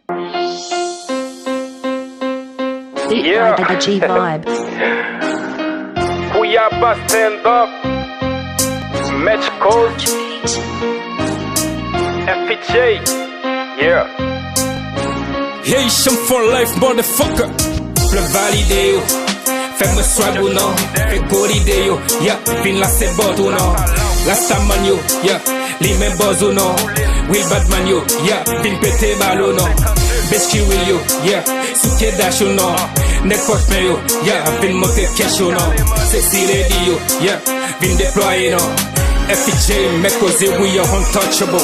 Yeah. The G vibe. Cuiabá stand up. Match code. FJ. Yeah. Haitian for life, motherfucker. Ple valide yo. Fais-moi swag ou non. Fais goride yo. Yeah. Vin la se bot ou non. La staman yo. Yeah. Li men boz ou non. Will Batman yo. Yeah. Vin pete bal ou non. Beski will yo. Yeah. Souke dash ou non. Nek kosme yo. Yeah. Vin monte cash ou non. Sexy lady yo. Yeah. Vin deploye non. FJ mec cause we are untouchable.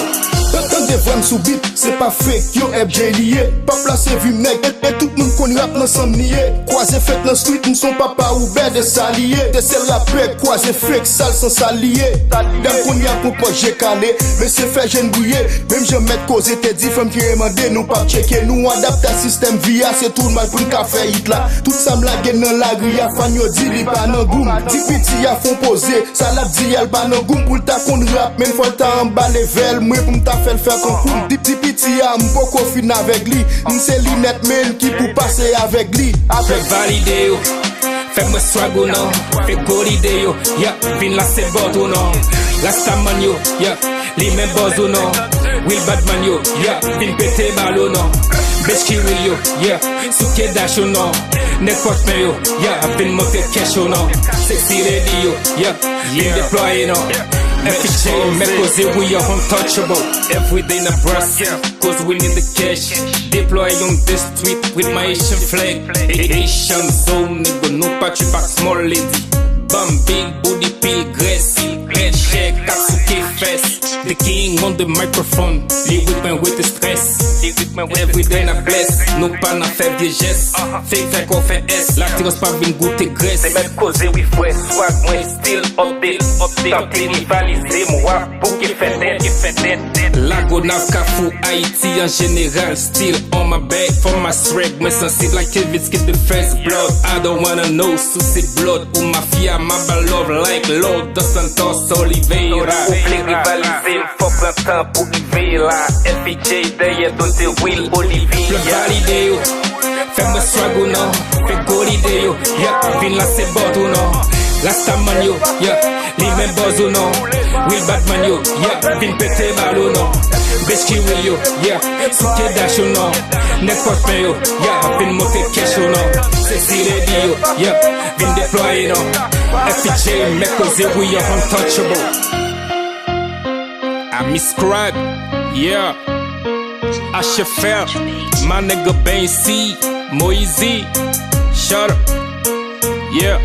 Quand des vrais sous beat, c'est pas fake, yo FJ lié. Pas placé vu nèg, et tout moun kon rap nan san nié. Croisé fait dans street, nous son papa ou bête de salié. De celle la paix, croisé fake, sale sans salié. Dem kon y'a pour pas j'ai calé, mais c'est fait jeune bouillé. Même je mette cause, t'es dit femme qui remande, nous pas checker. Nous adapte à système via, c'est tout le mal pour une café hit là. Tout ça m'la dans la grille, y'a fan yo di li pa nan goum. Di piti y'a font poser, ça la di y'a pas nan goum. Pour ta kon rap, même faut ta en bas level, moi pour m'ta faire concours. Di piti y'a m'poko fin avec lui. M'se linette men qui pour passer avec lui. Fais valide yo. Fais-moi swag ou non. Fais goride yo. Yeah. Vin la se bot ou non. La staman yo. Yeah. Li men boz ou non. Will Batman yo. Yeah. Vin pete bal ou non. Beski will yo. Yeah. Souke dash ou non. Nek kosme yo. Yeah. Vin monte cash ou non. Sexy lady yo. Yeah. Vin deploye non. FJ make cause we are untouchable. Every day na brass, cause we need the cash. Deploy on the street with my Haitian flag. Haitian zone, nigga, no patch back small lady. Bam big booty peel grass. Red check, Katsuki fest. The king on the microphone. Live with the stress. Every day na bless. No pas na fait des gestes. Fake qu'on fait S. La tirose pas vin goûter graisse. C'est même cause oui fouet. Swag moi still update. Tentez rivaliser moi pour qu'il fait tête. La gonav kafou Haïti en général. Still on my back for my swag. Me sensible like Kevin skip the first blood. I don't wanna know Susie blood ou mafia. My love like Lord Dos Santos Oliveira. Oublie rivaliser, faut prendre temps pour arriver là. FJ derrière ton Will Olivier. Ple valide yo. Fais-moi swag ou non. Fais goride yo. Yeah. Vin la se bot ou non. La staman yo. Yeah. Li men boz ou non. Will Batman yo. Yeah. Vin pete bal ou non. Beski will yo. Yeah. Souke dash ou non. Nek kosme yo. Yeah. Vin monte cash ou non. Sexy lady yo. Yeah. Vin deploye non. FJ make cause we are untouchable. I miscribe. Yeah. HFL. My nigga Ben C. Moisey. Shut up. Yeah.